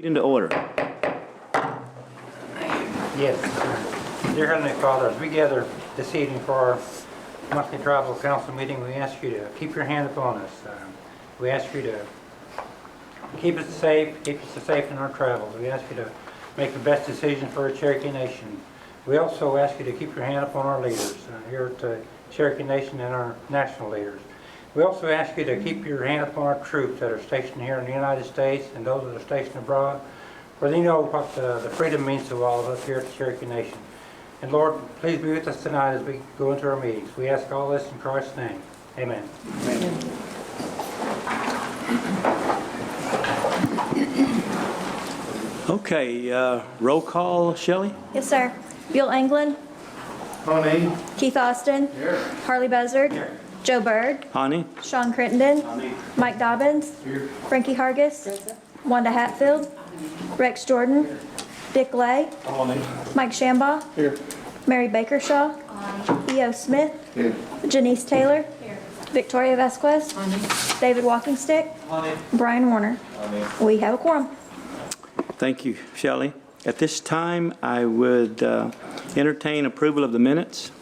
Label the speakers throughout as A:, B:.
A: Into order.
B: Yes. Dear Heavenly Father, as we gather this evening for our monthly tribal council meeting, we ask you to keep your hand upon us. We ask you to keep us safe in our travels. We ask you to make the best decision for our Cherokee Nation. We also ask you to keep your hand upon our leaders here at the Cherokee Nation and our national leaders. We also ask you to keep your hand upon our troops that are stationed here in the United States and those that are stationed abroad, for they know what the freedom means to all of us here at the Cherokee Nation. And Lord, please be with us tonight as we go into our meetings. We ask all this in Christ's name. Amen. Amen.
A: Okay, roll call, Shelley?
C: Yes, sir. Bill Anglin.
B: Honey.
C: Keith Austin.
B: Here.
C: Harley Buzzard.
B: Here.
C: Joe Bird.
A: Honey?
C: Sean Crittenden.
B: Honey.
C: Mike Dobbins.
B: Here.
C: Frankie Hargis. Wanda Hatfield. Rex Jordan. Dick Lay.
B: Honey.
C: Mike Shambaugh.
B: Here.
C: Mary Bakershaw. E.O. Smith.
B: Here.
C: Janice Taylor. Victoria Vasquez. David Walkingstick.
B: Honey.
C: Brian Warner.
B: Honey.
C: We have a quorum.
A: Thank you, Shelley. At this time, I would entertain approval of the minutes.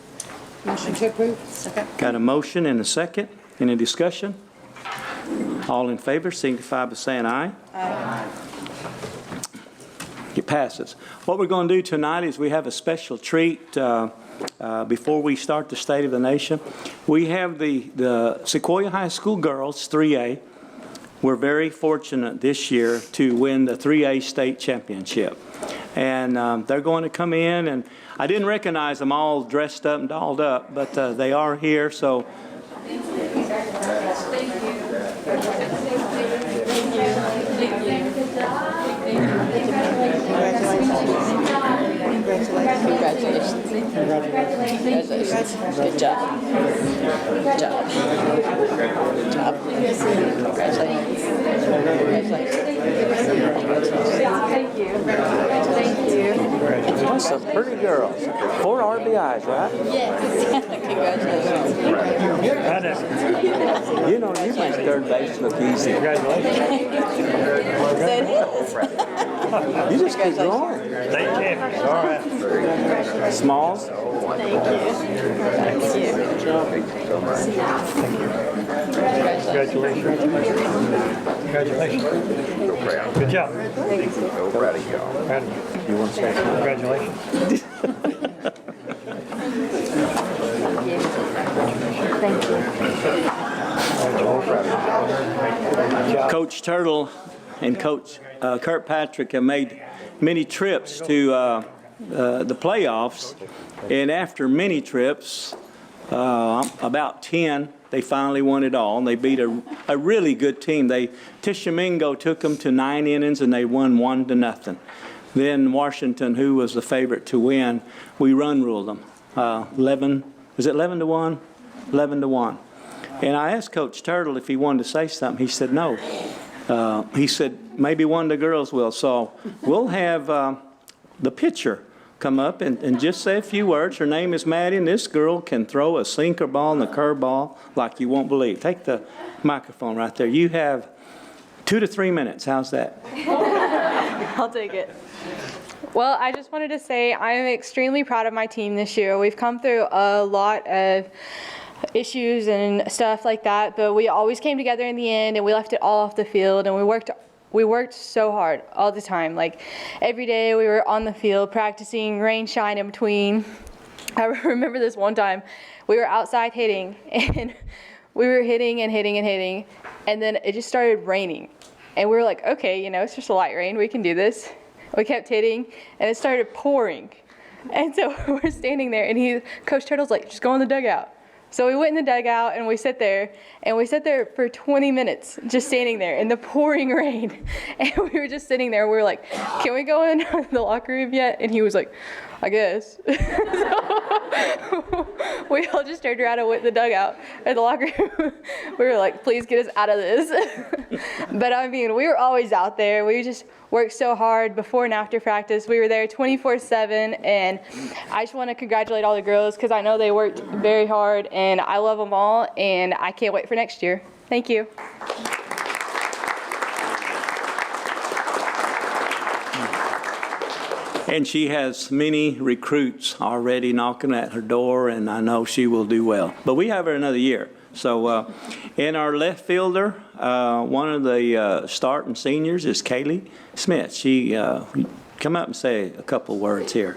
D: Motion to approve. Second.
A: Got a motion and a second. Any discussion? All in favor signify by saying aye.
D: Aye.
A: It passes. What we're going to do tonight is we have a special treat before we start the State of the Nation. We have the Sequoia High School girls, 3A. We're very fortunate this year to win the 3A state championship. And they're going to come in, and I didn't recognize them all dressed up and dolled up, but they are here, so.
D: Congratulations. Good job. Good job. Good job. Congratulations.
C: Thank you. Thank you.
A: That's some pretty girls. 4 RBIs, right?
D: Yes. Congratulations.
A: You know, you make third base look easy.
D: Congratulations. It is.
A: You just keep going.
B: State champions. All right.
A: Smalls?
D: Thank you. Thank you.
B: Congratulations. Congratulations. Good job.
E: So proud of y'all.
B: Proud of you. You want to say congratulations?
C: Thank you.
A: Coach Turtle and Coach Kirkpatrick have made many trips to the playoffs, and after many trips, about 10, they finally won it all, and they beat a really good team. Tishomingo took them to 9 innings, and they won 1-0. Then Washington, who was the favorite to win, we run-ruled them. 11 to 1? 11-1. And I asked Coach Turtle if he wanted to say something. He said no. He said maybe one of the girls will. So we'll have the pitcher come up and just say a few words. Her name is Maddie, and this girl can throw a sinker ball and a curve ball like you won't believe. Take the microphone right there. You have 2 to 3 minutes. How's that?
F: I'll take it. Well, I just wanted to say I am extremely proud of my team this year. We've come through a lot of issues and stuff like that, but we always came together in the end, and we left it all off the field, and we worked so hard all the time. Like every day we were on the field practicing, rain, shine in between. I remember this one time we were outside hitting, and we were hitting and hitting and hitting, and then it just started raining, and we were like, okay, you know, it's just a light rain, we can do this. We kept hitting, and it started pouring, and so we're standing there, and Coach Turtle's like, just go in the dugout. So we went in the dugout, and we sat there for 20 minutes, just standing there in the pouring rain. And we were just sitting there. We were like, can we go in the locker room yet? And he was like, I guess. So we all just turned around and went in the dugout at the locker room. We were like, please get us out of this. But I mean, we were always out there. We just worked so hard before and after practice. We were there 24/7, and I just want to congratulate all the girls because I know they worked very hard, and I love them all, and I can't wait for next year. Thank you.
A: And she has many recruits already knocking at her door, and I know she will do well. But we have her another year. So, in our left fielder, one of the starting seniors is Kaylee Smith. She come up and say a couple words here.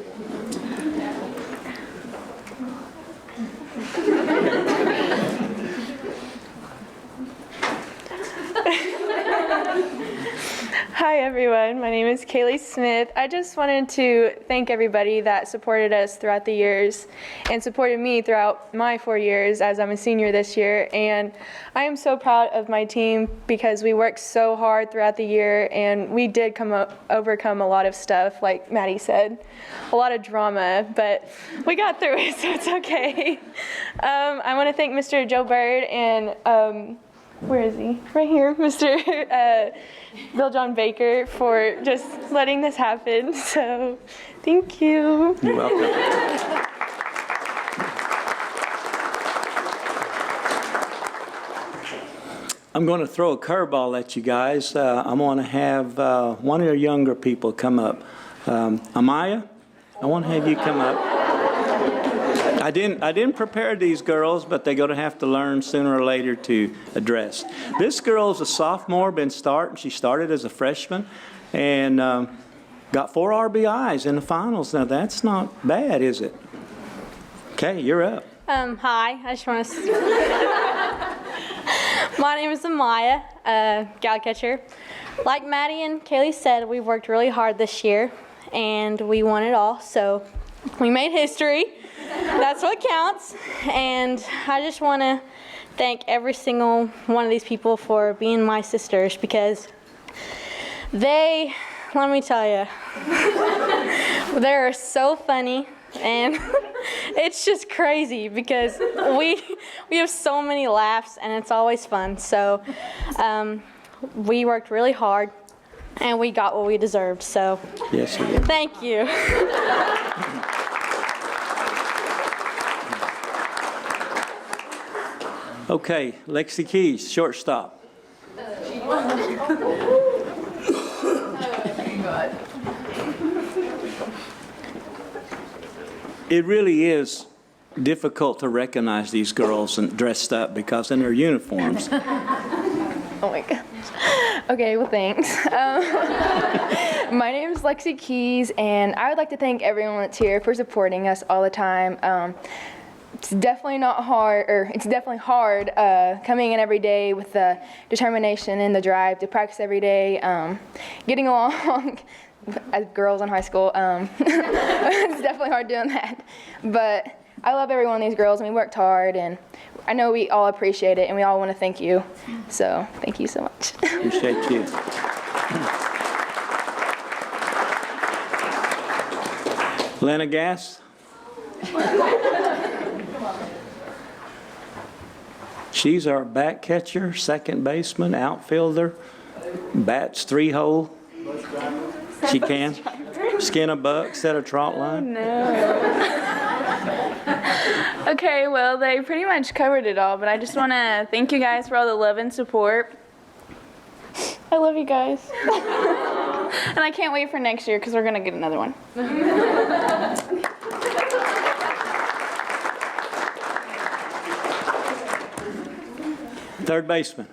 F: Hi everyone, my name is Kaylee Smith. I just wanted to thank everybody that supported us throughout the years and supported me throughout my 4 years as I'm a senior this year. And I am so proud of my team because we worked so hard throughout the year and we did overcome a lot of stuff, like Maddie said, a lot of drama, but we got through it, so it's okay. I want to thank Mr. Joe Bird and where is he? Right here, Mr. Bill John Baker for just letting this happen. So, thank you.
A: You're welcome. I'm going to throw a curveball at you guys. I'm going to have one of your younger people come up. Amaya, I want to have you come up. I didn't prepare these girls, but they're going to have to learn sooner or later to address. This girl's a sophomore, been starting. She started as a freshman and got 4 RBIs in the finals. Now, that's not bad, is it? Okay, you're up.
G: Hi, I just want to. My name is Amaya, gal catcher. Like Maddie and Kaylee said, we worked really hard this year, and we won it all. So we made history. That's what counts. And I just want to thank every single one of these people for being my sisters because they, let me tell you, they're so funny. And it's just crazy because we have so many laughs and it's always fun. So we worked really hard and we got what we deserved. So
A: yes, you did.
G: Thank you.
A: Okay, Lexi Keys, shortstop. It really is difficult to recognize these girls and dressed up because in their uniforms.
H: Oh my gosh. Okay, well, thanks. My name is Lexi Keys, and I would like to thank everyone that's here for supporting us all the time. It's definitely not hard, or it's definitely hard coming in every day with the determination and the drive to practice every day, getting along as girls in high school. It's definitely hard doing that. But I love every one of these girls, and we worked hard, and I know we all appreciate it, and we all want to thank you. So thank you so much.
A: Appreciate you. Lena Gass. She's our back catcher, second baseman, outfielder, bats 3-hole. She can skin a buck, set a trot line.
I: Okay, well, they pretty much covered it all, but I just want to thank you guys for all the love and support. I love you guys. And I can't wait for next year because we're going to get another one.
A: Third baseman.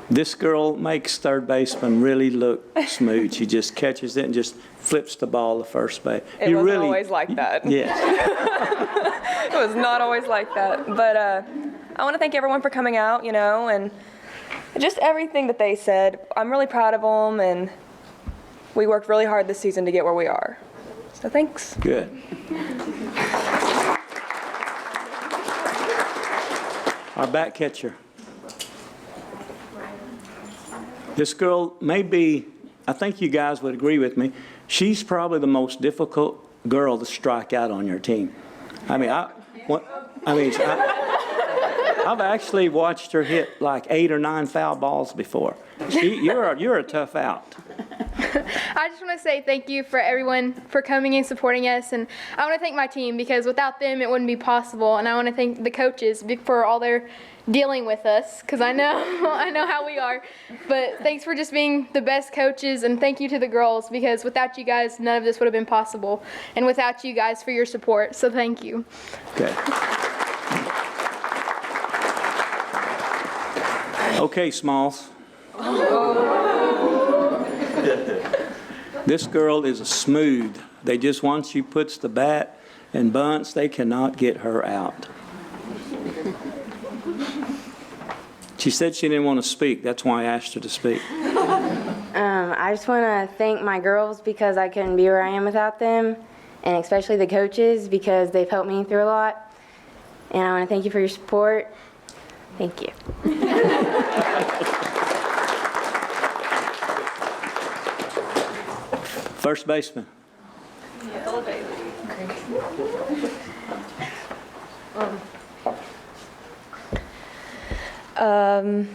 A: This girl makes third baseman really look smooth. She just catches it and just flips the ball to first base.
J: It wasn't always like that.
A: Yes.
J: It was not always like that. But I want to thank everyone for coming out, and just everything that they said. I'm really proud of them, and we worked really hard this season to get where we are. So thanks.
A: Good. Our back catcher. This girl may be, I think you guys would agree with me, she's probably the most difficult girl to strike out on your team. I mean, I've actually watched her hit like 8 or 9 foul balls before. You're a tough out.
H: I just want to say thank you for everyone for coming and supporting us, and I want to thank my team because without them it wouldn't be possible, and I want to thank the coaches for all their dealing with us because I know I know how we are, but thanks for just being the best coaches, and thank you to the girls because without you guys none of this would have been possible, and without you guys for your support, so thank you.
A: Okay. Okay, Smalls. This girl is smooth. They just, once she puts the bat and bunts, they cannot get her out. She said she didn't want to speak. That's why I asked her to speak.
K: I just want to thank my girls because I couldn't be where I am without them, and especially the coaches because they've helped me through a lot. And I want to thank you for your support. Thank you.
A: First baseman.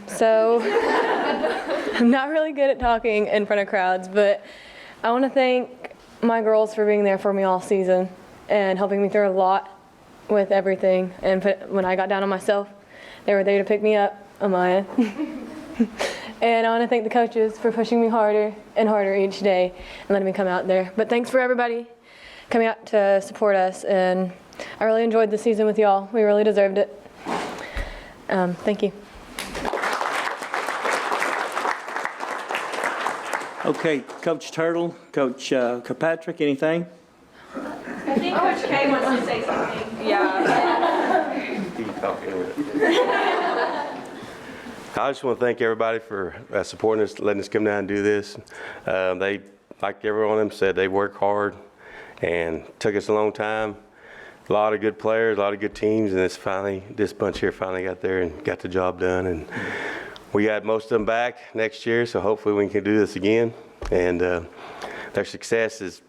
F: So I'm not really good at talking in front of crowds, but I want to thank my girls for being there for me all season and helping me through a lot with everything. And when I got down on myself, they were there to pick me up, Amaya. And I want to thank the coaches for pushing me harder and harder each day and letting me come out there. But thanks for everybody coming out to support us, and I really enjoyed the season with y'all. We really deserved it. Thank you.
A: Okay, Coach Turtle, Coach Kirkpatrick, anything?
F: I think Coach K wants to say something.
L: I just want to thank everybody for supporting us, letting us come down and do this. They, like every one of them said, they work hard and took us a long time. A lot of good players, a lot of good teams, and this bunch here finally got there and got the job done. And we got most of them back next year, so hopefully we can do this again. And their success is,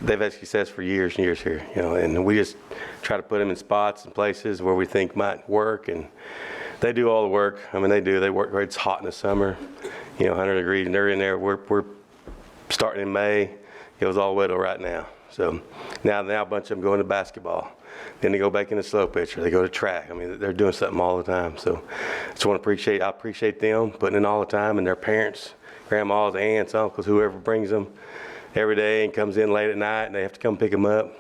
L: they've had success for years and years here, you know, and we just try to put them in spots and places where we think might work, and they do all the work. I mean, they work great. It's hot in the summer, you know, 100 degrees, and they're in there. We're starting in May. It was all wet right now. So now a bunch of them go into basketball. Then they go back into slow pitch, or they go to track. I mean, they're doing something all the time. So I just want to I appreciate them putting in all the time, and their parents, grandmas, aunts, uncles, whoever brings them every day and comes in late at night, and they have to come pick them up.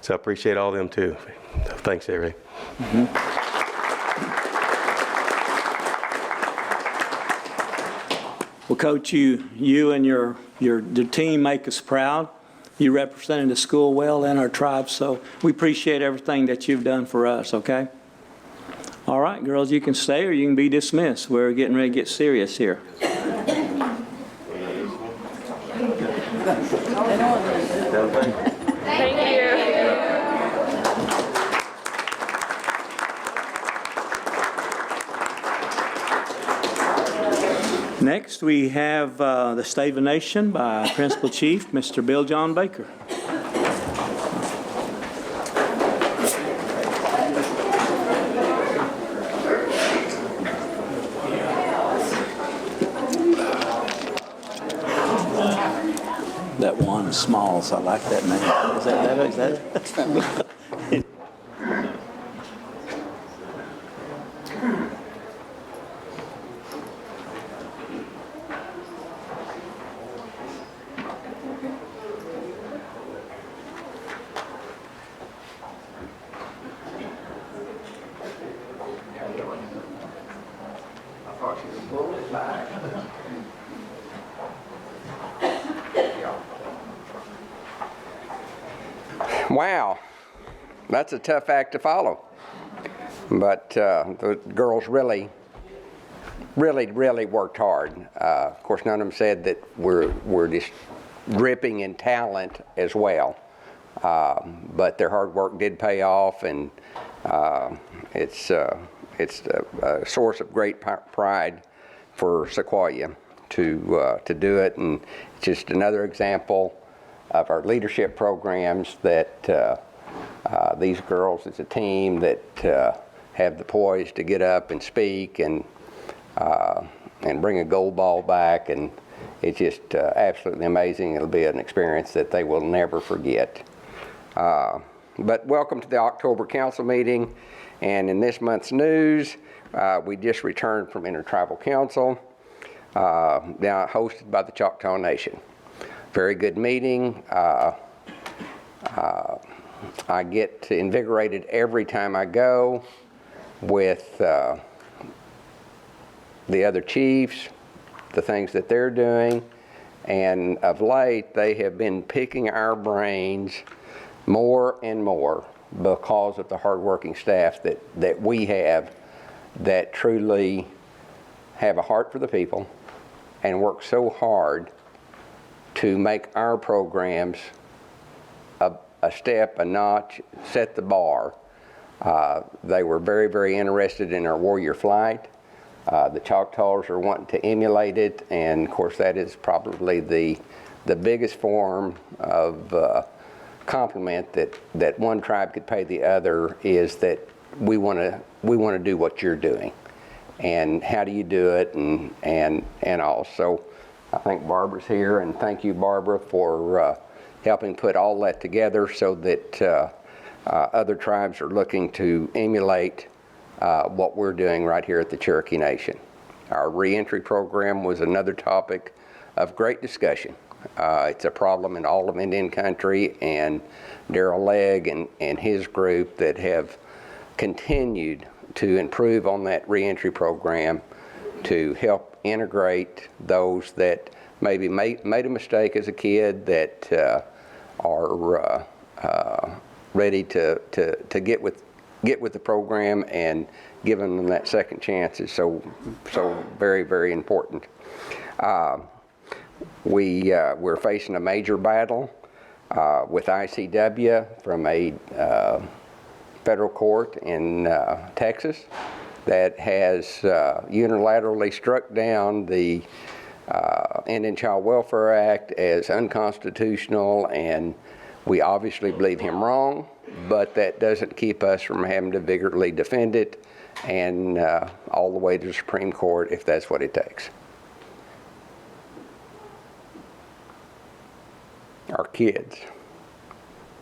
L: So I appreciate all of them too. So thanks, everybody. Mm-hmm.
A: Well, Coach, you and your team make us proud. You represented the school well and our tribe, so we appreciate everything that you've done for us, okay? All right, girls, you can stay or you can be dismissed. We're getting ready to get serious here.
I: Thank you.
A: Next, we have the State of the Nation by Principal Chief, Mr. Bill John Baker. That one, Smalls, I like that name. Is that?
E: Wow, that's a tough act to follow. But the girls really worked hard. Of course, none of them said that we're just dripping in talent as well. But their hard work did pay off, and it's a source of great pride for Sequoia to do it, and just another example of our leadership programs that these girls, it's a team that have the poise to get up and speak and bring a gold ball back and it's just absolutely amazing. It'll be an experience that they will never forget. But welcome to the October council meeting. And in this month's news, we just returned from Intertribal Council, now hosted by the Choctaw Nation. Very good meeting. I get invigorated every time I go with the other chiefs, the things that they're doing, and of late they have been picking our brains more and more because of the hardworking staff that we have that truly have a heart for the people and work so hard to make our programs a step, a notch, set the bar. They were very, very interested in our Warrior Flight. The Choctaws are wanting to emulate it, and of course that is probably the biggest form of compliment that one tribe could pay the other, is that we want to do what you're doing, and how do you do it, and also I think Barbara's here, and thank you, Barbara, for helping put all that together so that other tribes are looking to emulate what we're doing right here at the Cherokee Nation. Our reentry program was another topic of great discussion. It's a problem in all of Indian country, and Darrell Legg and his group that have continued to improve on that reentry program to help integrate those that maybe made a mistake as a kid, that are ready to get with the program, and giving them that second chance is so very, very important. We're facing a major battle with ICW from a federal court in Texas that has unilaterally struck down the Indian Child Welfare Act as unconstitutional, and we obviously believe him wrong, but that doesn't keep us from having to vigorously defend it, and all the way to the Supreme Court if that's what it takes. Our kids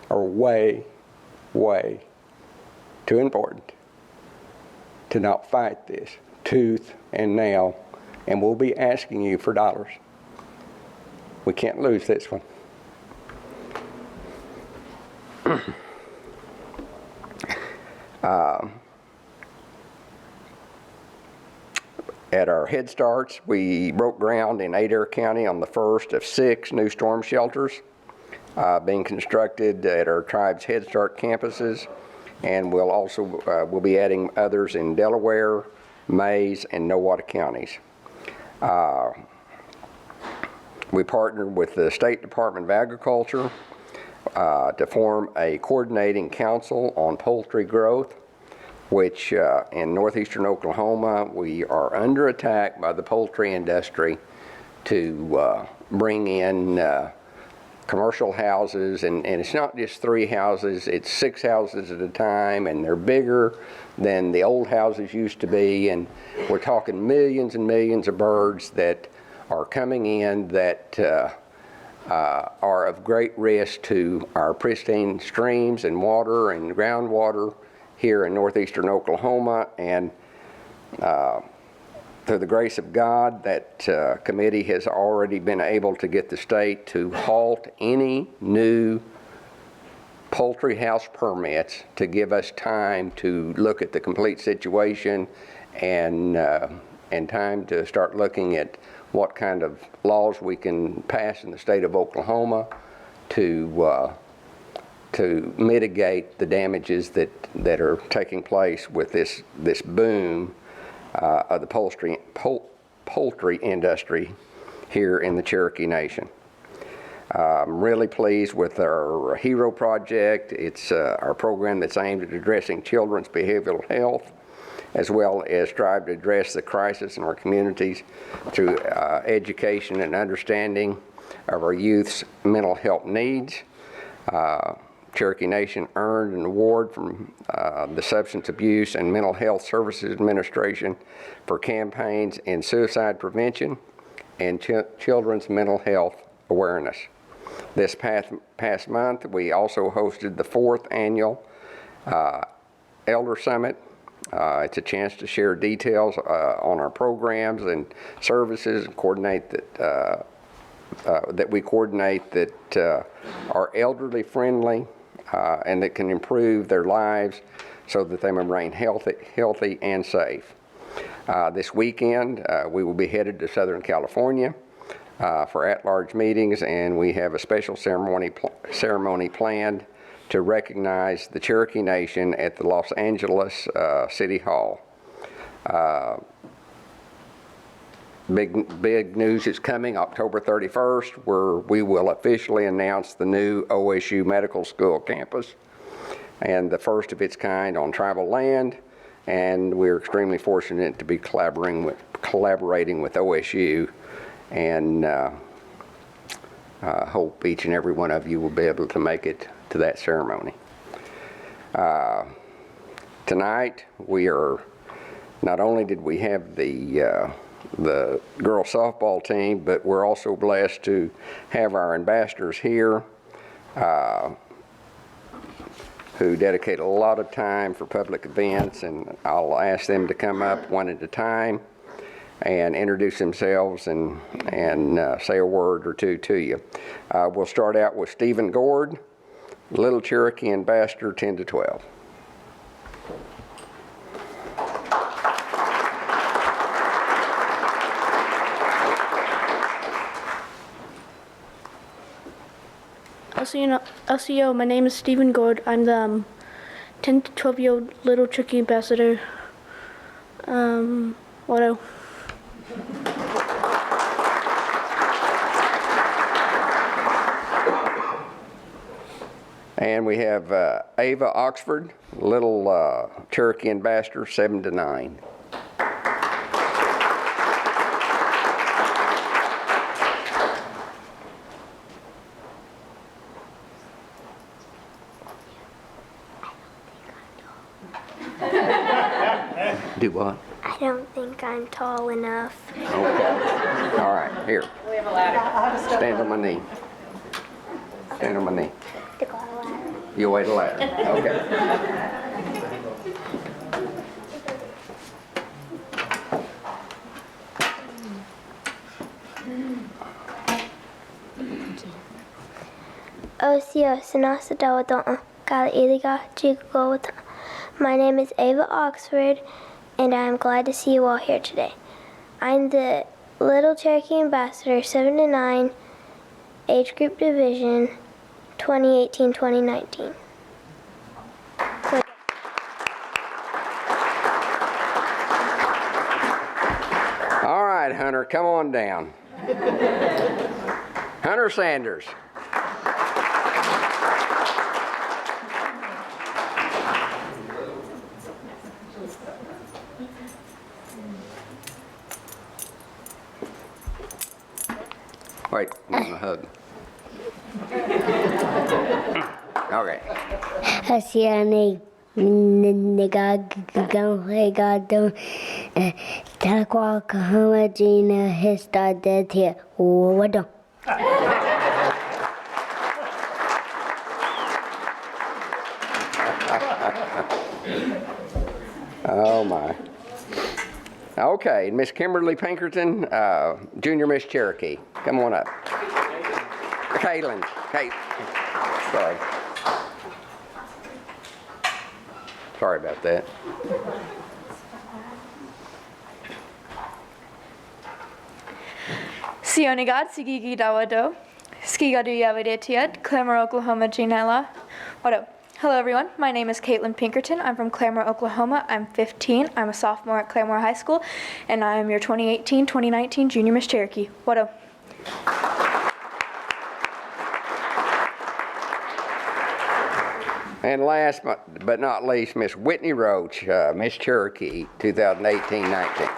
E: are way, way too important to not fight this tooth and nail, and we'll be asking you for dollars. We can't lose this one. At our Head Starts, we broke ground in Adair County on the first of 6 new storm shelters being constructed at our tribe's Head Start campuses, and we'll be adding others in Delaware, Mays, and Nowata counties. We partnered with the State Department of Agriculture to form a coordinating council on poultry growth, which in northeastern Oklahoma, we are under attack by the poultry industry to bring in commercial houses, and it's not just 3 houses, it's 6 houses at a time, and they're bigger than the old houses used to be, and we're talking millions and millions of birds that are coming in that are of great risk to our pristine streams and water and groundwater here in northeastern Oklahoma. And through the grace of God, that committee has already been able to get the state to halt any new poultry house permits to give us time to look at the complete situation, and time to start looking at what kind of laws we can pass in the state of Oklahoma to mitigate the damages that are taking place with this boom of the poultry industry here in the Cherokee Nation. I'm really pleased with our HERO project. It's our program that's aimed at addressing children's behavioral health, as well as strive to address the crisis in our communities through education and understanding of our youth's mental health needs. Cherokee Nation earned an award from the Substance Abuse and Mental Health Services Administration for campaigns in suicide prevention and children's mental health awareness. This past month, we also hosted the 4th annual Elder Summit. It's a chance to share details on our programs and services, and coordinate that we coordinate that are elderly friendly and that can improve their lives so that they may remain healthy and safe. This weekend, we will be headed to Southern California for at-large meetings, and we have a special ceremony planned to recognize the Cherokee Nation at the Los Angeles City Hall. Big news is coming October 31st, where we will officially announce the new OSU Medical School campus, and the first of its kind on tribal land. And we're extremely fortunate to be collaborating with OSU, and hope each and every one of you will be able to make it to that ceremony. Tonight, not only did we have the girls softball team, but we're also blessed to have our ambassadors here who dedicate a lot of time for public events, and I'll ask them to come up one at a time and introduce themselves and say a word or two to you. We'll start out with Stephen Gord, Little Cherokee Ambassador, 10 to 12.
M: LCO, my name is Stephen Gord. I'm the 10 to 12-year-old Little Cherokee Ambassador. What else?
E: And we have Ava Oxford, Little Cherokee Ambassador, 7 to 9. Do what?
N: I don't think I'm tall enough.
E: Okay. All right, here.
N: We have a ladder.
E: Stand on my knee. Stand on my knee.
N: To go on a ladder.
E: You wait a ladder. Okay.
N: Osio Sinasa Dawadon, Kala Iliga, Chigawata. My name is Ava Oxford, and I am glad to see you all here today. I'm the Little Cherokee Ambassador, 7 to 9, Age Group Division, 2018-2019.
E: All right, Hunter, come on down. Hunter Sanders. Wait, I'm gonna hug. Okay.
N: Asiani Nigagado Talqua Kahamajina Hista dead here. Wado.
E: Oh my. Okay, Miss Kimberly Pinkerton, Junior Miss Cherokee. Come on up. Caitlin. Sorry. Sorry about that.
O: Sionigad Sigigi Dawado, Skigadu Yavadetiad, Clamor, Oklahoma, Ginella. What up? Hello everyone, my name is Caitlin Pinkerton. I'm from Claremore, Oklahoma. I'm 15. I'm a sophomore at Claremore High School, and I am your 2018-2019 Junior Miss Cherokee. What up?
E: And last but not least, Miss Whitney Roach, Miss Cherokee, 2018-19.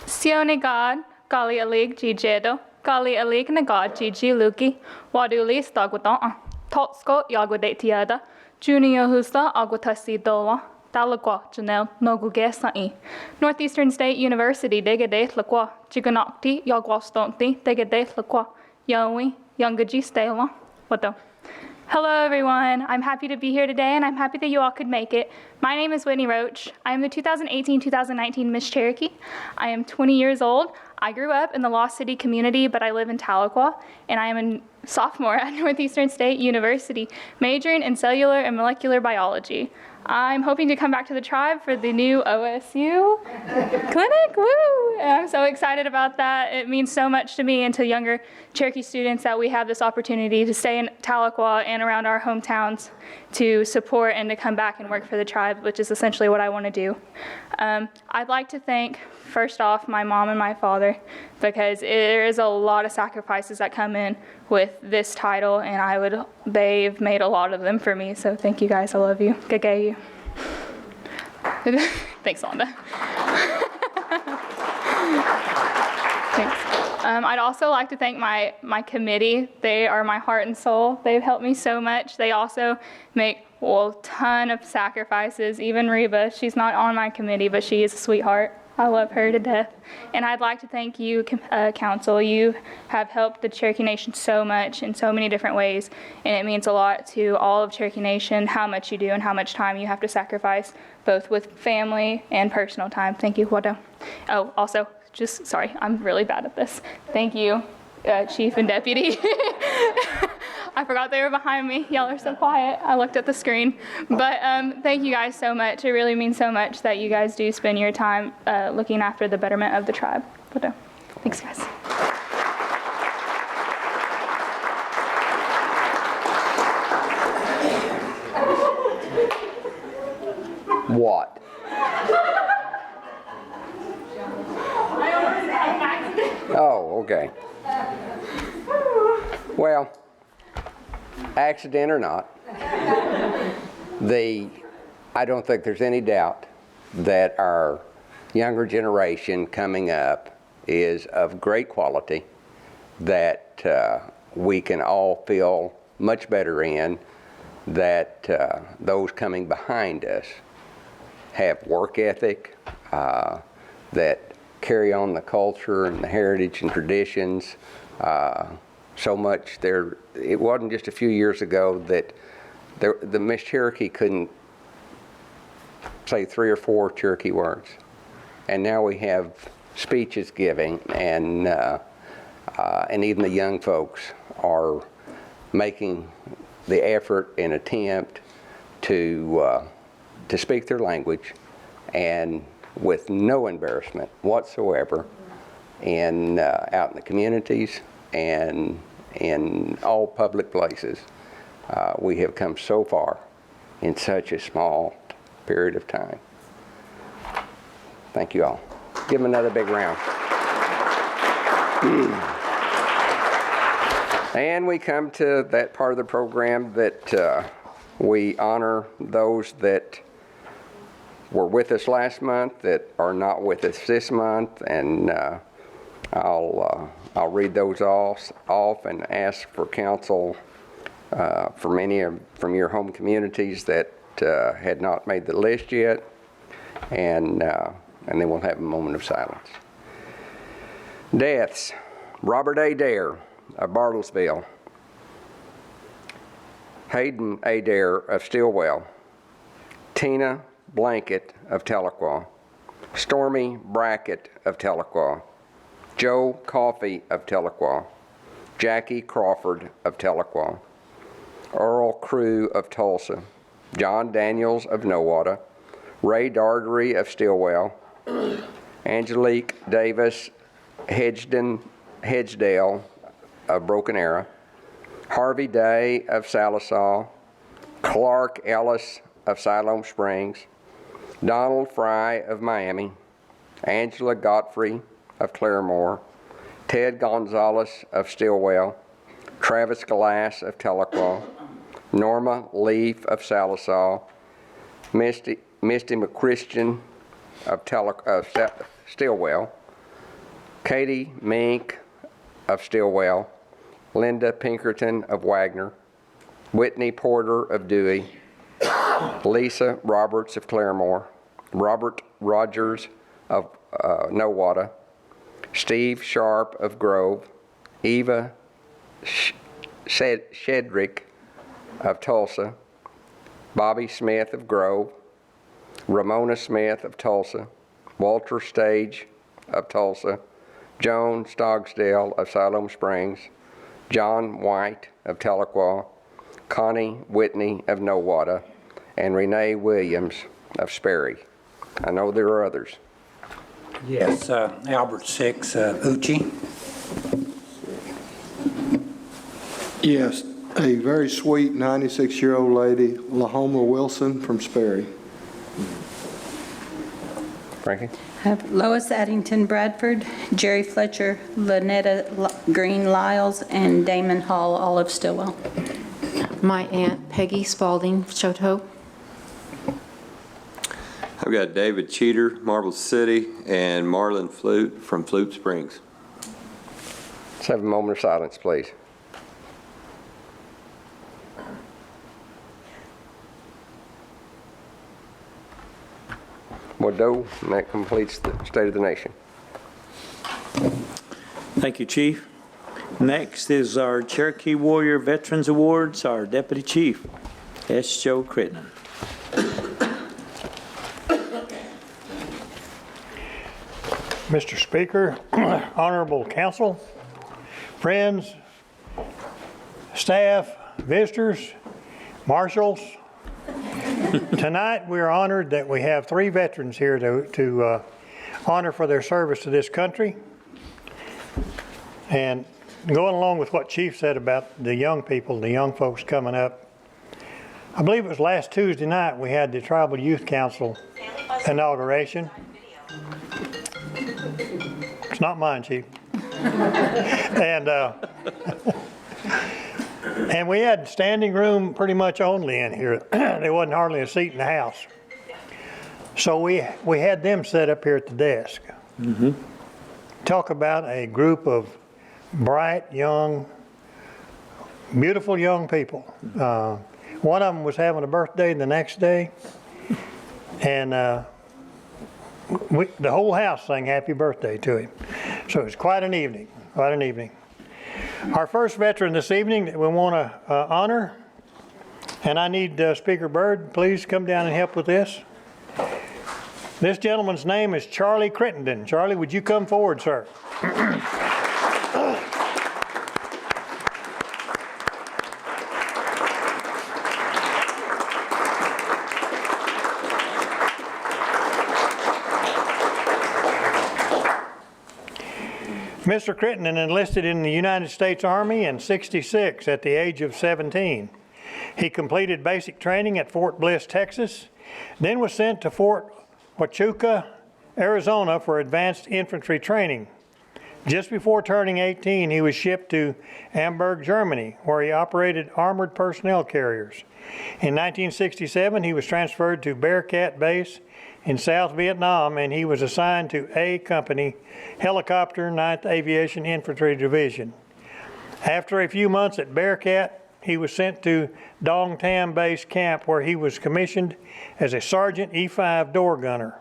P: Sionigad, Gali Alig Gijedo, Gali Alig Nagad Gigi Luki, Waduli Stagutan, Totsko Yagudetiada, Junior Husta Agutasi Doa, Talaqua, Janelle Nogugesai. Northeastern State University, Degade Laqua, Chiganocti, Yagwastonti, Degade Laqua, Yawi, Yangaji Stela. What the? Hello everyone, I'm happy to be here today and I'm happy that you all could make it. My name is Whitney Roach. I am the 2018-2019 Miss Cherokee. I am 20 years old. I grew up in the Lost City community, but I live in Tahlequah, and I am a sophomore at Northeastern State University, majoring in cellular and molecular biology. I'm hoping to come back to the tribe for the new OSU clinic, woo! And I'm so excited about that. It means so much to me and to younger Cherokee students that we have this opportunity to stay in Tahlequah and around our hometowns to support and to come back and work for the tribe, which is essentially what I want to do. I'd like to thank, first off, my mom and my father, because there is a lot of sacrifices that come in with this title, and they've made a lot of them for me, so thank you guys, I love you. Gagay you. Thanks, Londa. Thanks. I'd also like to thank my committee. They are my heart and soul. They've helped me so much. They also make a ton of sacrifices. Even Reba, she's not on my committee, but she is a sweetheart. I love her to death. And I'd like to thank you, Council. You have helped the Cherokee Nation so much in so many different ways, and it means a lot to all of Cherokee Nation how much you do and how much time you have to sacrifice, both with family and personal time. Thank you, Wado. Oh, also, sorry, I'm really bad at this. Thank you, Chief and Deputy. I forgot they were behind me. Y'all are so quiet. I looked at the screen. But thank you guys so much. It really means so much that you guys do spend your time looking after the betterment of the tribe. But, thanks, guys.
E: What? Oh, okay. Well, accident or not, I don't think there's any doubt that our younger generation coming up is of great quality, that we can all feel much better in, that those coming behind us have work ethic, that carry on the culture and the heritage and traditions so much. It wasn't just a few years ago that the Miss Cherokee couldn't say 3 or 4 Cherokee words, and now we have speeches giving, and even the young folks are making the effort and attempt to speak their language, and with no embarrassment whatsoever, and out in the communities and in all public places. We have come so far in such a small period of time. Thank you all. Give them another big round. And we come to that part of the program that we honor those that were with us last month, that are not with us this month, and I'll read those off and ask for counsel for many from your home communities that had not made the list yet, and then we'll have a moment of silence. Deaths: Robert A. Dare of Bartlesville, Hayden A. Dare of Stillwell, Tina Blanket of Tahlequah, Stormy Brackett of Tahlequah, Joe Coffey of Tahlequah, Jackie Crawford of Tahlequah, Earl Crew of Tulsa, John Daniels of Nowata, Ray Dardery of Stillwell, Angelique Davis Hedgedale of Broken Arrow, Harvey Day of Salisaw, Clark Ellis of Siloam Springs, Donald Fry of Miami, Angela Godfrey of Claremore, Ted Gonzalez of Stillwell, Travis Glass of Tahlequah, Norma Leaf of Salisaw, Misty McChristian of Stillwell, Katie Mink of Stillwell, Linda Pinkerton of Wagner, Whitney Porter of Dewey, Lisa Roberts of Claremore, Robert Rogers of Nowata, Steve Sharp of Grove, Eva Shedrick of Tulsa, Bobby Smith of Grove, Ramona Smith of Tulsa, Walter Stage of Tulsa, Joan Stogsdale of Siloam Springs, John White of Tahlequah, Connie Whitney of Nowata, and Renee Williams of Sperry. I know there are others.
B: Yes, Albert Six, Uchi.
Q: Yes, a very sweet 96-year-old lady, Lahoma Wilson from Sperry.
E: Frankie?
R: I have Lois Addington Bradford, Jerry Fletcher, Lynetta Green Lyles, and Damon Hall, all of Stillwell.
S: My aunt Peggy Spalding, Choteau.
T: I've got David Cheater, Marble City, and Marlon Flute from Flute Springs.
E: Let's have a moment of silence, please. Bordeaux, and that completes the State of the Nation.
A: Thank you, Chief. Next is our Cherokee Warrior Veterans Awards, our Deputy Chief, S. Joe Crittenden.
U: Mr. Speaker, Honorable Council, friends, staff, visitors, marshals, tonight we are honored that we have 3 veterans here to honor for their service to this country. And going along with what Chief said about the young people, the young folks coming up, I believe it was last Tuesday night we had the Tribal Youth Council inauguration. It's not mine, Chief. And we had standing room pretty much only in here. There wasn't hardly a seat in the house. So we had them set up here at the desk. Mm-hmm. Talk about a group of bright, young, beautiful young people. One of them was having a birthday the next day, and the whole house sang happy birthday to him. So it was quite an evening, quite an evening. Our first veteran this evening that we want to honor, and I need Speaker Byrd, please come down and help with this. This gentleman's name is Charlie Crittenden. Charlie, would you come forward, sir? Mr. Crittenden enlisted in the United States Army in '66 at the age of 17. He completed basic training at Fort Bliss, Texas, then was sent to Fort Huachuca, Arizona for advanced infantry training. Just before turning 18, he was shipped to Hamburg, Germany, where he operated armored personnel carriers. In 1967, he was transferred to Bearcat Base in South Vietnam, and he was assigned to A Company, Helicopter 9th Aviation Infantry Division. After a few months at Bearcat, he was sent to Dong Tam Base Camp, where he was commissioned as a Sergeant E5 door gunner,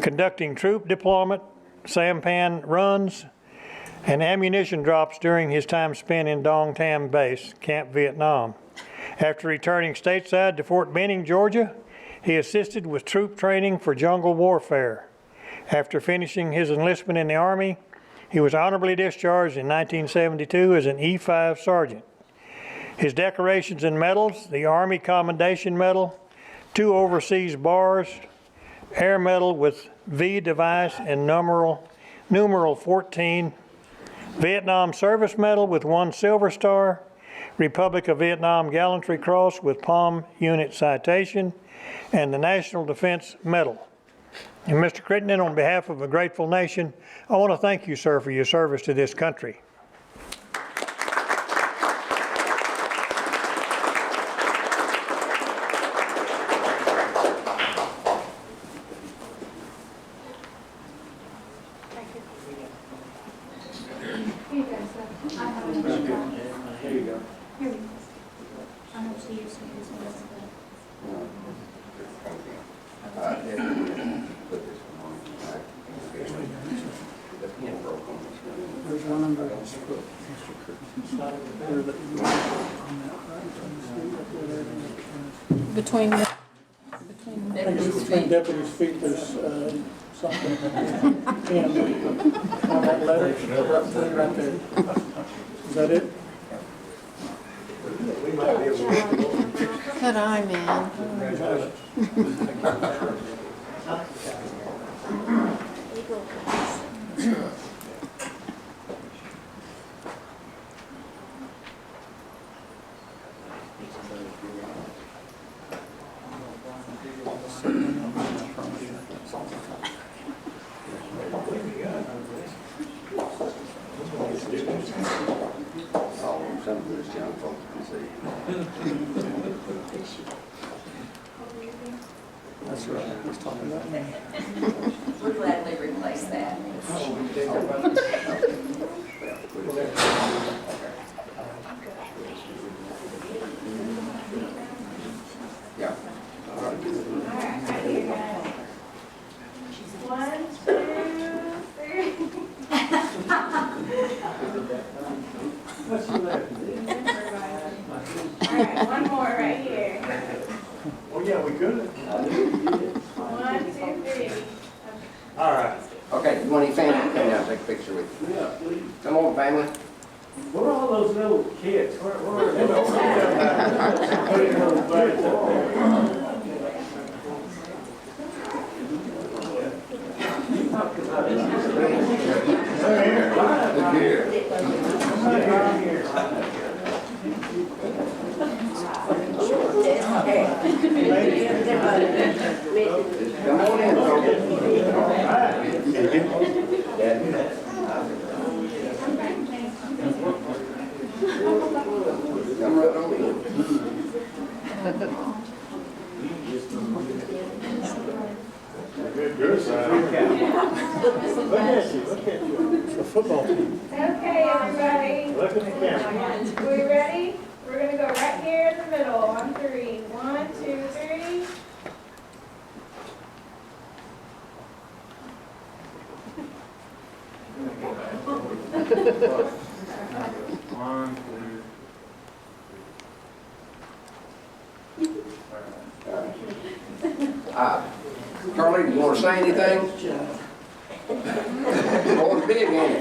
U: conducting troop deployment, sampan runs, and ammunition drops during his time spent in Dong Tam Base, Camp Vietnam. After returning stateside to Fort Benning, Georgia, he assisted with troop training for jungle warfare. After finishing his enlistment in the Army, he was honorably discharged in 1972 as an E5 sergeant. His decorations and medals: the Army Commendation Medal, 2 overseas bars, Air Medal with V device and numeral 14, Vietnam Service Medal with 1 Silver Star, Republic of Vietnam Gallantry Cross with Palm Unit Citation, and the National Defense Medal. And Mr. Crittenden, on behalf of a grateful nation, I want to thank you, sir, for your service to this country.
D: There's one under his foot.
R: Between the
D: Between deputy's feet, there's something. And on that letter, right there. Is that it?
S: Good eye, man.
D: That's right. He's talking about me.
V: We'll gladly replace that.
E: Yeah.
V: One, two, three. All right, one more right here.
U: Oh, yeah, we could.
V: 1, 2, 3.
U: All right.
E: Okay, you want any family to come down and take a picture with you?
U: Yeah, please.
E: Come on, family.
U: Where are all those little kids? Where are they? Putting those bags up there.
E: Come on in, come right on in.
U: Good side. Look at you. Look at you.
D: It's a football team.
V: Okay, everybody.
U: Look at the camera.
V: We ready? We're going to go right here in the middle on 3. 1, 2, 3.
U: One,
E: Carly, do you want to say anything? Oh, it's big, ain't it?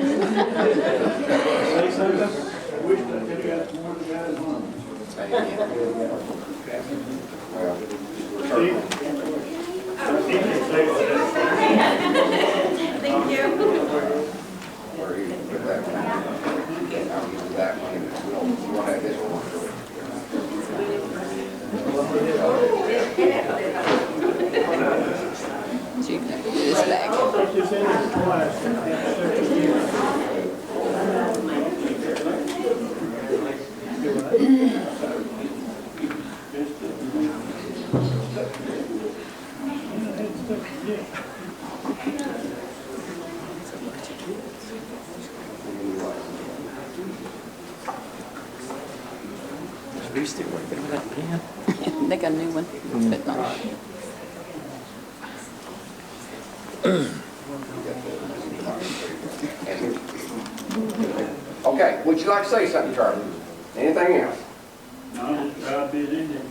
U: say something? I wish I could have got more than that at home.
V: Thank you.
E: Or you can put that one. I'll use that one, and we'll have this one.
U: This back.
R: Are you still working with that pen? They got a new one. But not.
E: Okay, would you like to say something, Charlie? Anything else?
U: No, just try to be an Indian.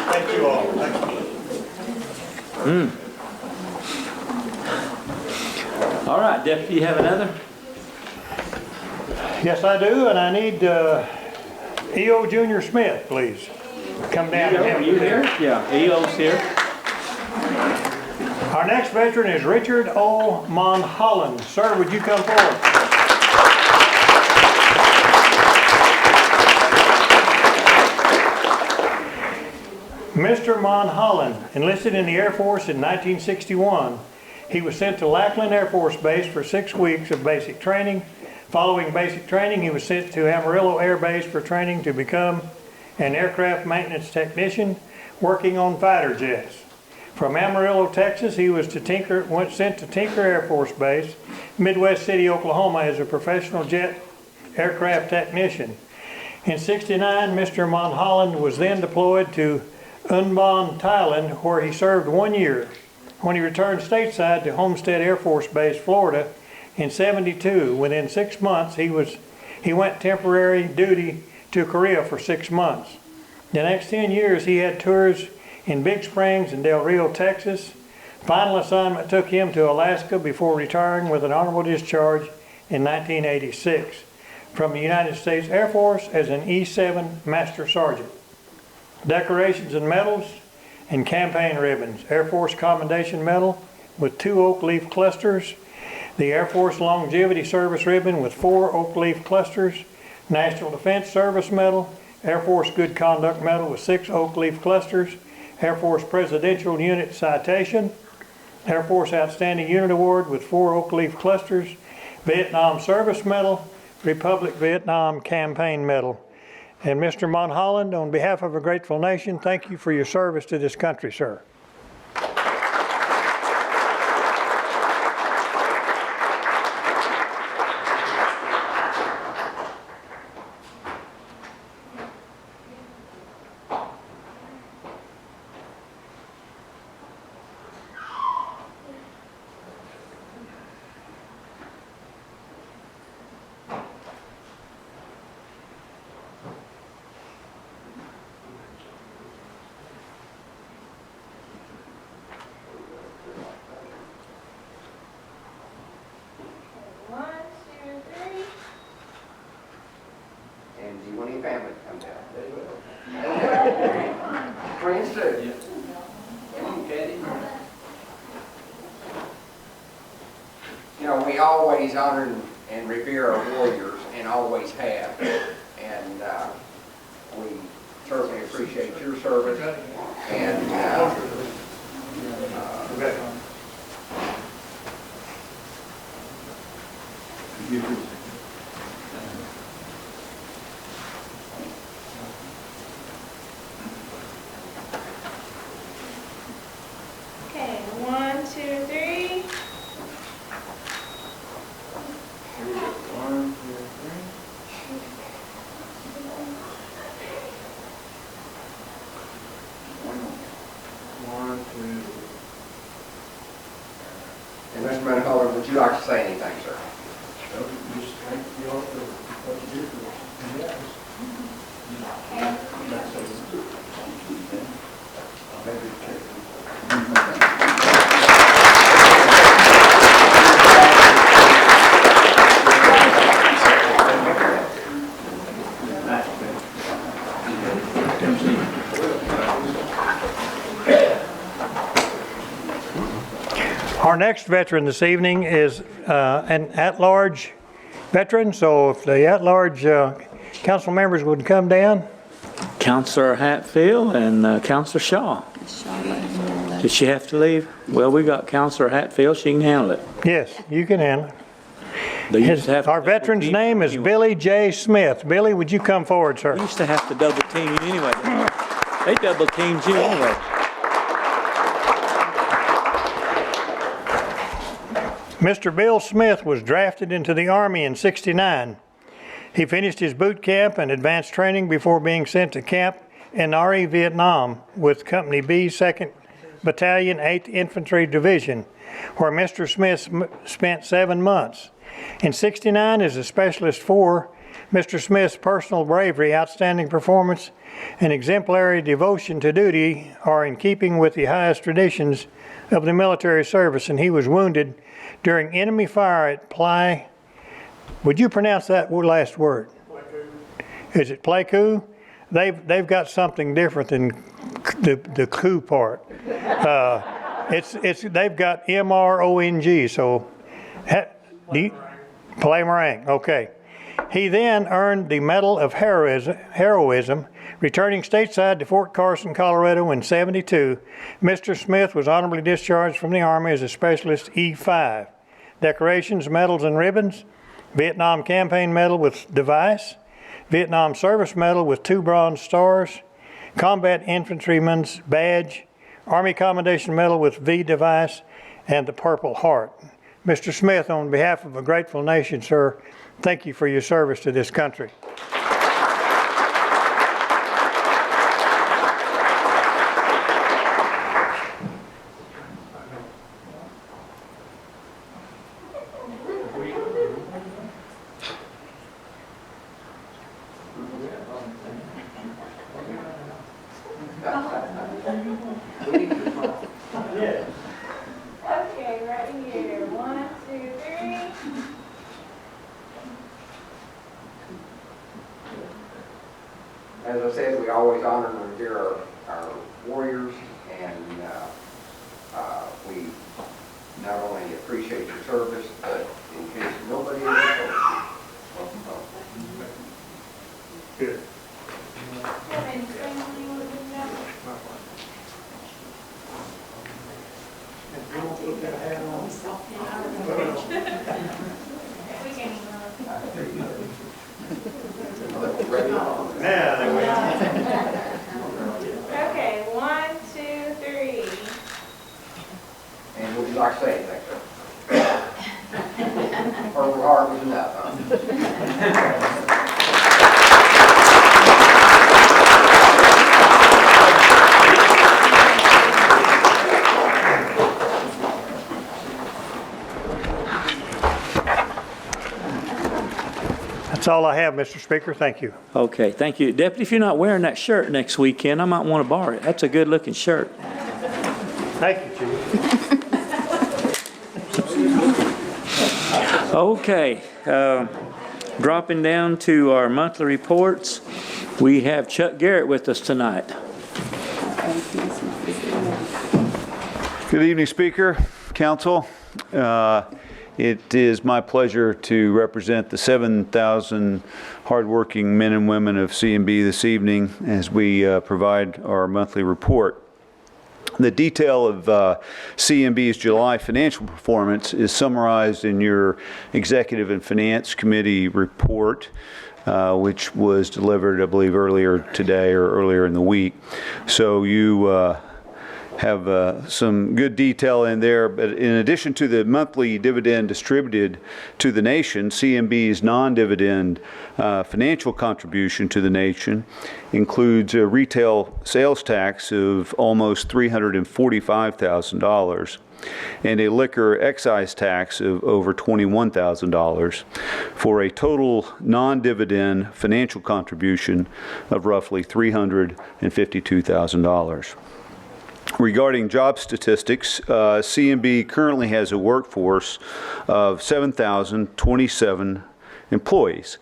U: Thank you all. Thank you.
A: All right, Deputy, you have another?
U: Yes, I do, and I need E.O. Junior Smith, please. Come down.
A: Are you here? Yeah, E.O.'s here.
U: Our next veteran is Richard O. Monholland. Sir, would you come forward? Mr. Monholland enlisted in the Air Force in 1961. He was sent to Lackland Air Force Base for 6 weeks of basic training. Following basic training, he was sent to Amarillo Air Base for training to become an aircraft maintenance technician working on fighter jets. From Amarillo, Texas, he was sent to Tinker Air Force Base Midwest City, Oklahoma as a professional jet aircraft technician. In '69, Mr. Mulholland was then deployed to Unbon, Thailand, where he served 1 year. When he returned stateside to Homestead Air Force Base, Florida in '72, within 6 months he went temporary duty to Korea for 6 months. The next 10 years he had tours in Big Springs and Del Rio, Texas. Final assignment took him to Alaska before retiring with an honorable discharge in 1986 from the United States Air Force as an E-7 Master Sergeant. Decorations and medals and campaign ribbons. Air Force Commendation Medal with 2 oak leaf clusters. The Air Force Longevity Service Ribbon with 4 oak leaf clusters. National Defense Service Medal. Air Force Good Conduct Medal with 6 oak leaf clusters. Air Force Presidential Unit Citation. Air Force Outstanding Unit Award with 4 oak leaf clusters. Vietnam Service Medal. Republic Vietnam Campaign Medal. And Mr. Mulholland, on behalf of a grateful nation, thank you for your service to this country, sir.
E: And do you want any family to come down? Friends too. Come on, Katie. You know, we always honor and revere our warriors, and always have. And we certainly appreciate your service. And
V: Okay, 1, 2, 3.
E: And Mr. Mulholland, would you like to say anything, sir?
C: Just thank you all for what you did for us.
U: Our next veteran this evening is an at-large veteran, so if the at-large council members would come down.
A: Counselor Hatfield and Counselor Shaw. Did she have to leave? Well, we got Counselor Hatfield. She can handle it.
U: Yes, you can handle it. Our veteran's name is Billy J. Smith. Billy, would you come forward, sir?
A: We used to have to double team you anyway. They double teamed you anyway.
U: Mr. Bill Smith was drafted into the Army in '69. He finished his boot camp and advanced training before being sent to camp in Nari, Vietnam with Company B, 2nd Battalion, 8th Infantry Division, where Mr. Smith spent 7 months. In '69, as a Specialist 4, Mr. Smith's personal bravery, outstanding performance, and exemplary devotion to duty are in keeping with the highest traditions of the military service, and he was wounded during enemy fire at would you pronounce that last word? Is it Pleiku? They've got something different than the coup part. They've got MRONG. So, Palamarang. Okay. He then earned the Medal of Heroism, returning stateside to Fort Carson, Colorado in '72. Mr. Smith was honorably discharged from the Army as a Specialist E5. Decorations, medals, and ribbons. Vietnam Campaign Medal with device. Vietnam Service Medal with 2 bronze stars. Combat Infantryman's Badge. Army Commendation Medal with V device and the Purple Heart. Mr. Smith, on behalf of a grateful nation, sir, thank you for your service to this country.
V: Okay, right here. 1, 2, 3.
E: As I said, we always honor and revere our warriors, and we not only appreciate your service, but in case nobody ever told you, welcome home.
U: Good.
V: Okay, 1, 2, 3.
E: And would you like to say anything, sir? Or hard was enough, huh?
U: That's all I have, Mr. Speaker. Thank you.
A: Okay, thank you. Deputy, if you're not wearing that shirt next weekend, I might want to borrow it. That's a good-looking shirt.
U: Thank you, Chief.
A: Okay, dropping down to our monthly reports, we have Chuck Garrett with us tonight.
G: Good evening, Speaker, Council. It is my pleasure to represent the 7,000 hardworking men and women of C&B this evening as we provide our monthly report. The detail of C&B's July financial performance is summarized in your Executive and Finance Committee report, which was delivered, I believe, earlier today or earlier in the week. So you have some good detail in there, but in addition to the monthly dividend distributed to the nation, C&B's non-dividend financial contribution to the nation includes a retail sales tax of almost $345,000 and a liquor excise tax of over $21,000 for a total non-dividend financial contribution of roughly $352,000. Regarding job statistics, C&B currently has a workforce of 7,027 employees.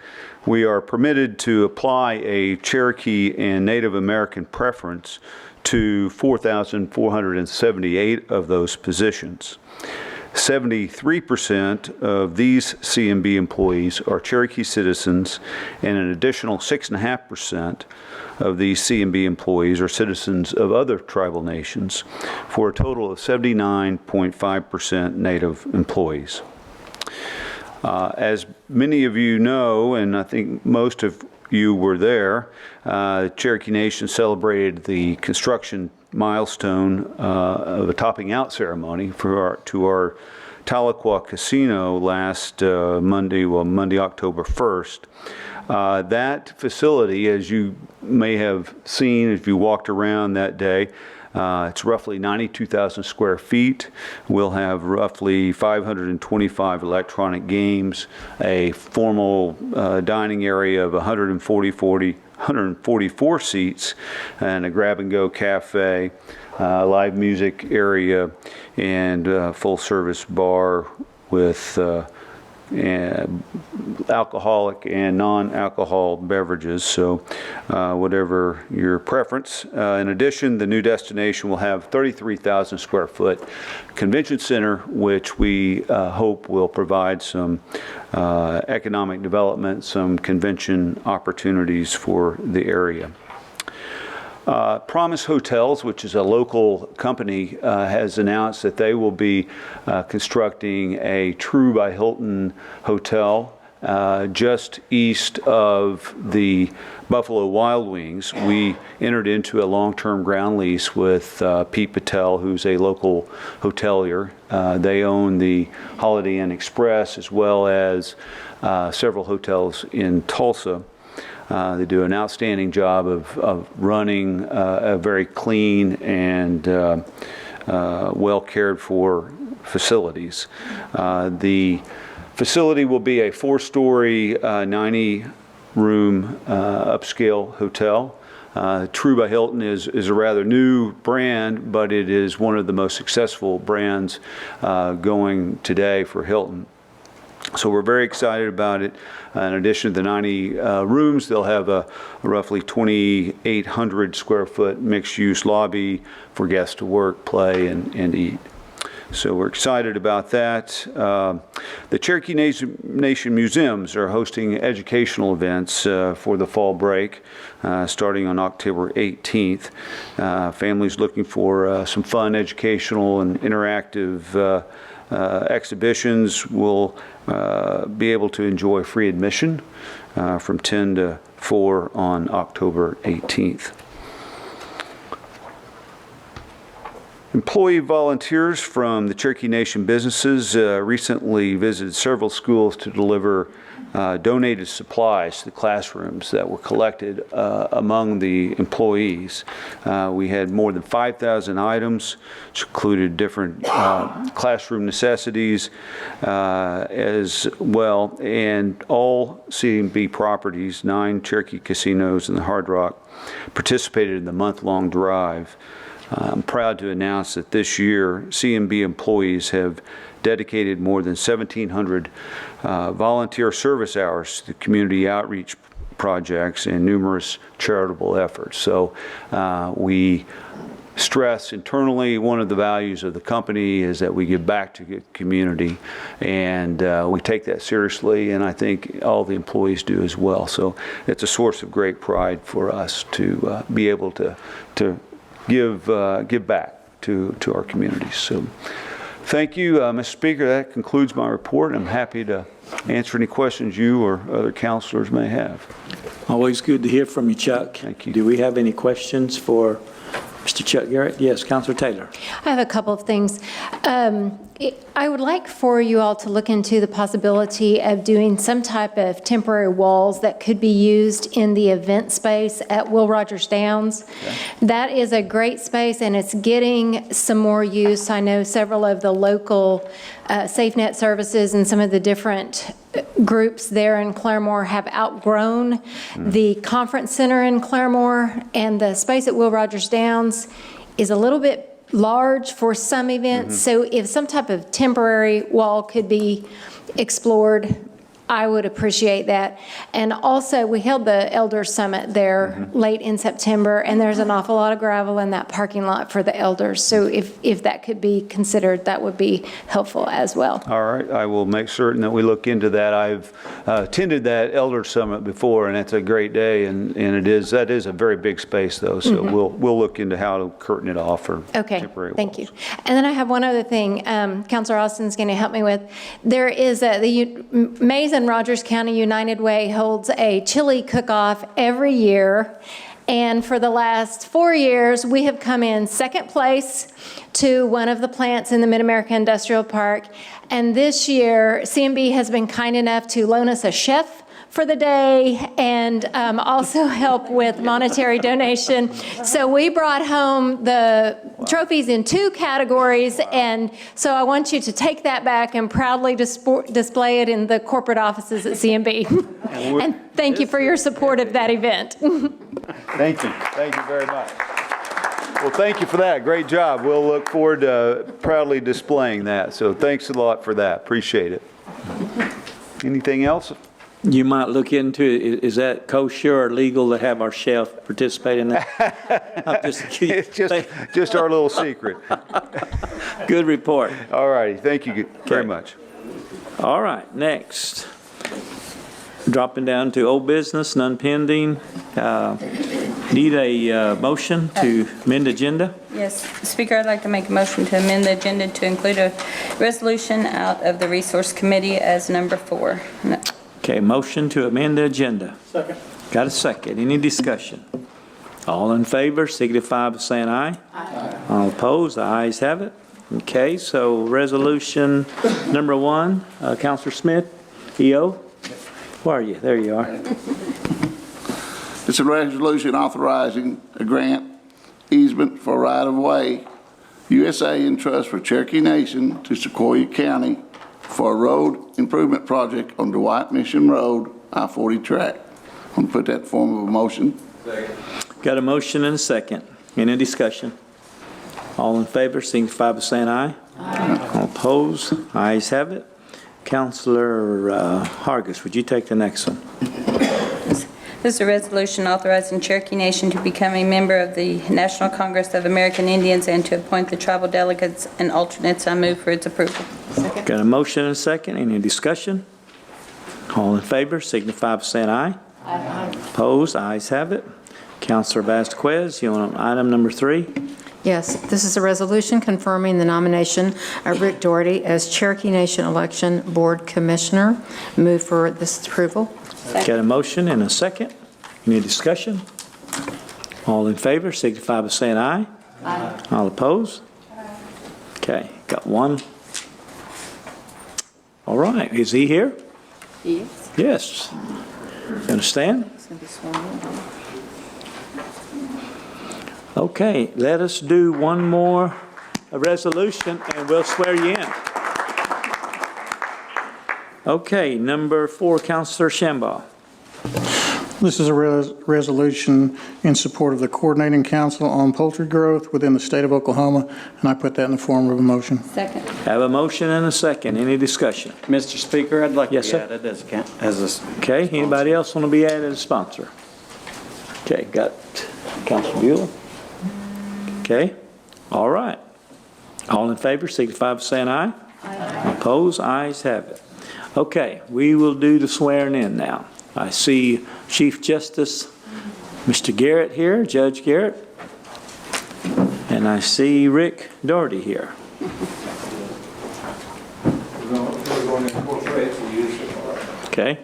G: We are permitted to apply a Cherokee and Native American preference to 4,478 of those positions. 73% of these C&B employees are Cherokee citizens, and an additional 6.5% of these C&B employees are citizens of other tribal nations, for a total of 79.5% Native employees. As many of you know, and I think most of you were there, Cherokee Nation celebrated the construction milestone of a topping out ceremony to our Tahlequah Casino last Monday, October 1st. That facility, as you may have seen if you walked around that day, it's roughly 92,000 square feet. We'll have roughly 525 electronic games, a formal dining area of 144 seats, and a grab-and-go cafe, live music area, and full-service bar with alcoholic and non-alcohol beverages, so whatever your preference. In addition, the new destination will have 33,000 square foot convention center, which we hope will provide some economic development, some convention opportunities for the area. Promise Hotels, which is a local company, has announced that they will be constructing a True by Hilton hotel just east of the Buffalo Wild Wings. We entered into a long-term ground lease with Pete Patel, who's a local hotelier. They own the Holiday Inn Express as well as several hotels in Tulsa. They do an outstanding job of running a very clean and well cared for facilities. The facility will be a 4-story, 90-room upscale hotel. True by Hilton is a rather new brand, but it is one of the most successful brands going today for Hilton. So we're very excited about it. In addition to the 90 rooms, they'll have a roughly 2,800 square foot mixed-use lobby for guests to work, play, and eat. So we're excited about that. The Cherokee Nation Museums are hosting educational events for the fall break starting on October 18th. Families looking for some fun, educational, and interactive exhibitions will be able to enjoy free admission from 10 to 4 on October 18th. Employee volunteers from the Cherokee Nation businesses recently visited several schools to deliver donated supplies to the classrooms that were collected among the employees. We had more than 5,000 items, which included different classroom necessities as well, and all C&B properties, 9 Cherokee casinos and the Hard Rock, participated in the month-long drive. I'm proud to announce that this year, C&B employees have dedicated more than 1,700 volunteer service hours to community outreach projects and numerous charitable efforts. So we stress internally one of the values of the company is that we give back to the community, and we take that seriously, and I think all the employees do as well. So it's a source of great pride for us to be able to give back to our communities. So thank you, Mr. Speaker. That concludes my report. I'm happy to answer any questions you or other counselors may have.
A: Always good to hear from you, Chuck.
G: Thank you.
A: Do we have any questions for Mr. Chuck Garrett? Yes, Councilor Taylor.
S: I have a couple of things. I would like for you all to look into the possibility of doing some type of temporary walls that could be used in the event space at Will Rogers Downs. Okay. That is a great space, and it's getting some more use. I know several of the local SafeNet services and some of the different groups there in Claremore have outgrown the conference center in Claremore, and the space at Will Rogers Downs is a little bit large for some events. So if some type of temporary wall could be explored, I would appreciate that. And also, we held the Elder Summit there late in September, and there's an awful lot of gravel in that parking lot for the elders. So if that could be considered, that would be helpful as well.
G: All right, I will make certain that we look into that. I've attended that Elder Summit before, and it's a great day, and that is a very big space, though. So we'll look into how to curtain it off for temporary walls.
S: Thank you. And then I have one other thing Councilor Austin's going to help me with. There is the Mays and Rogers County United Way holds a chili cook-off every year, and for the last 4 years we have come in second place to one of the plants in the Mid-America Industrial Park, and this year CMB has been kind enough to loan us a chef for the day and also help with monetary donation. So we brought home the trophies in 2 categories, and so I want you to take that back and proudly display it in the corporate offices at CMB. And thank you for your support of that event.
G: Thank you. Thank you very much. Well, thank you for that. Great job. We'll look forward to proudly displaying that. So thanks a lot for that. Appreciate it. Anything else?
A: You might look into it. Is that kosher or legal to have our chef participate in that?
G: It's just our little secret.
A: Good report.
G: All righty. Thank you very much.
A: All right. Next. Dropping down to old business, none pending. Need a motion to amend the agenda?
R: Yes, Speaker, I'd like to make a motion to amend the agenda to include a resolution out of the Resource Committee as number 4.
A: Okay, motion to amend the agenda.
D: Second.
A: Got a second. Any discussion? All in favor signify by saying aye. Aye. All opposed, the ayes have it. Okay, so resolution number 1, Counselor Smith, EO. Where are you? There you are.
H: It's a resolution authorizing a grant easement for right-of-way USA in trust for Cherokee Nation to Sequoia County for a road improvement project on Dwight Mission Road, I-40 track. I'm going to put that in form of a motion.
A: Second. Got a motion and a second. Any discussion? All in favor signify by saying aye. Aye. All opposed, ayes have it. Counselor Hargis, would you take the next one?
R: This is a resolution authorizing Cherokee Nation to become a member of the National Congress of American Indians and to appoint the tribal delegates and alternates. I move for its approval.
A: Second. Got a motion and a second. Any discussion? All in favor signify by saying aye. Aye. Opposed, ayes have it. Counselor Vasquez, you on item number 3?
J: Yes, this is a resolution confirming the nomination of Rick Doherty as Cherokee Nation Election Board Commissioner. Move for this approval.
A: Got a motion and a second. Any discussion? All in favor signify by saying aye. Aye. All opposed? Okay, got one. All right, is he here?
R: Yes.
A: Yes. You understand?
R: It's going to be sworn in.
A: Okay, let us do one more resolution and we'll swear you in. Okay, number 4, Counselor Shambaugh.
D: This is a resolution in support of the Coordinating Council on Poultry Growth within the state of Oklahoma, and I put that in the form of a motion.
R: Second.
A: Have a motion and a second. Any discussion?
W: Mr. Speaker, I'd like
A: Yes,
W: to
A: sir.
W: be added as a...
A: Okay, anybody else want to be added as a sponsor? Okay, got Counselor Buell. Okay, all right. All in favor signify by saying aye. Aye. Opposed, ayes have it. Okay, we will do the swearing in now. I see Chief Justice Mr. Garrett here, Judge Garrett, and I see Rick Doherty here. Okay.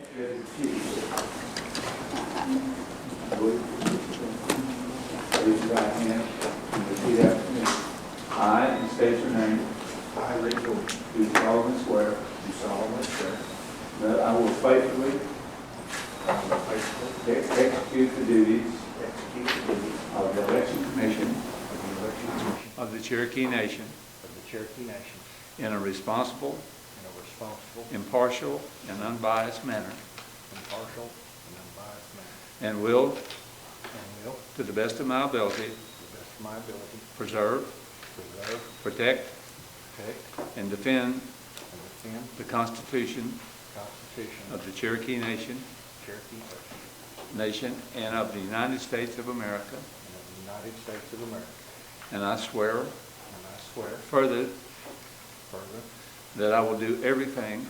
X: I, and state your name. I, Rick Doherty. Do solemnly swear. Do solemnly swear. That I will faithfully. Execute the duties. Of the election commission. Of the Cherokee Nation. In a responsible. Impartial and unbiased manner. And will. To the best of my ability. Preserve. Protect. And defend. The Constitution. Of the Cherokee Nation. And of the United States of America. And I swear. Further. That I will do everything.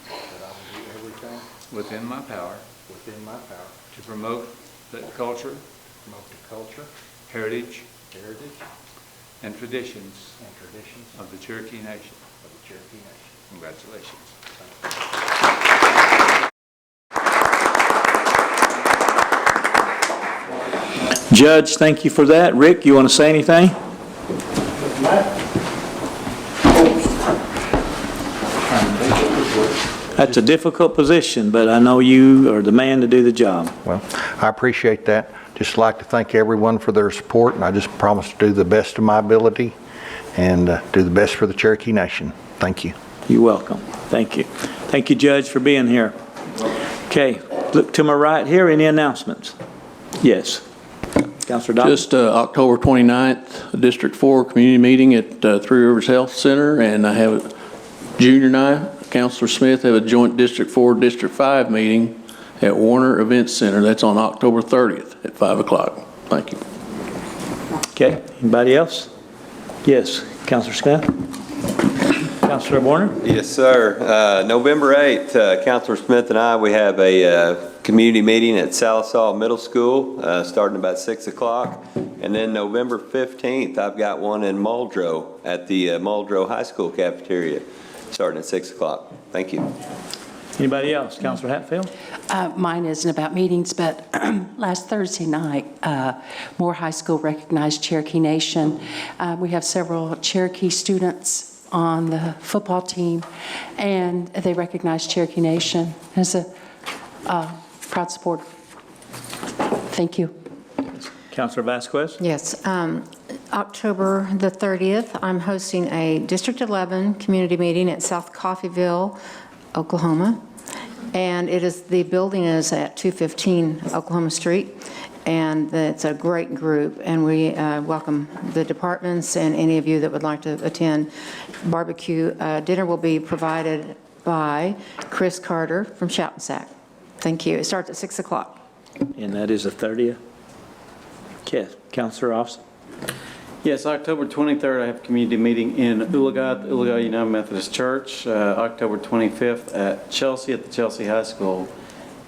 X: Within my power. To promote the culture. Heritage. And traditions. Of the Cherokee Nation. Congratulations.
A: Judge, thank you for that. Rick, you want to say anything? That's a difficult position, but I know you are the man to do the job.
Y: Well, I appreciate that. Just like to thank everyone for their support, and I just promise to do the best of my ability and do the best for the Cherokee Nation. Thank you.
A: You're welcome. Thank you. Thank you, Judge, for being here. Okay, look to my right here. Any announcements? Yes. Councilor Dodd.
Z: Just October 29th, District 4 community meeting at Three Rivers Health Center, and I have Junior and I, Councilor Smith, have a joint District 4, District 5 meeting at Warner Events Center. That's on October 30th at 5 o'clock. Thank you.
A: Okay, anybody else? Yes, Councilor Smith. Councilor Warner?
T: Yes, sir. November 8th, Councilor Smith and I, we have a community meeting at Salisaw Middle School, starting about 6 o'clock. And then November 15th, I've got one in Muldrow at the Muldrow High School cafeteria, starting at 6 o'clock. Thank you.
A: Anybody else? Councilor Hatfield?
F: Mine isn't about meetings, but last Thursday night, Moore High School recognized Cherokee Nation. We have several Cherokee students on the football team, and they recognized Cherokee Nation as a proud supporter. Thank you.
A: Councilor Vasquez?
J: Yes. October the 30th, I'm hosting a District 11 community meeting at South Coffeyville, Oklahoma. And the building is at 215 Oklahoma Street. And it's a great group. And we welcome the departments and any of you that would like to attend. Barbecue dinner will be provided by Chris Carter from Shout and Sack. Thank you. It starts at 6 o'clock.
A: And that is the 30th. Yes, Councilor Austin.
W: Yes, October 23rd, I have a community meeting in Ulaga, United Methodist Church. October 25th at the Chelsea High School.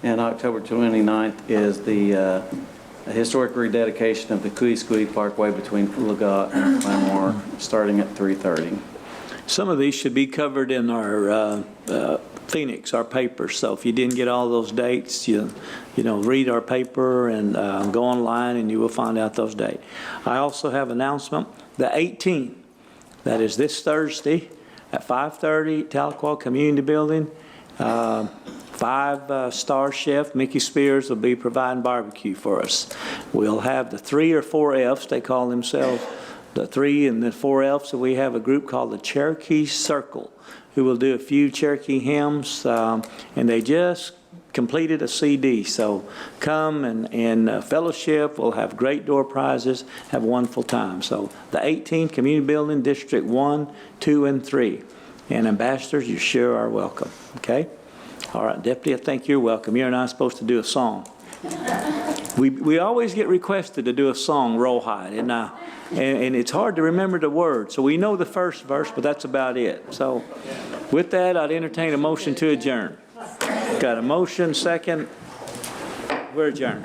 W: And October 29th is the historic rededication of the Kui Parkway between Ulaga and Claremore, starting at 3:30.
A: Some of these should be covered in our Phoenix, our paper. So if you didn't get all those dates, you read our paper and go online and you will find out those dates. I also have an announcement. The 18th, that is this Thursday at 5:30, Tahlequah Community Building. 5-star chef Mickey Spears will be providing barbecue for us. We'll have the 3 or 4 Fs, they call themselves the 3 and the 4 Fs. So we have a group called the Cherokee Circle who will do a few Cherokee hymns, and they just completed a CD. So come and fellowship. We'll have great door prizes, have a wonderful time. So the 18th Community Building, District 1, 2, and 3. And ambassadors, you sure are welcome. Okay? All right, Deputy, I think you're welcome. You're and I are supposed to do a song. We always get requested to do a song, Rawhide, and it's hard to remember the words. So we know the first verse, but that's about it. So with that, I'd entertain a motion to adjourn. Got a motion, second. We're adjourned.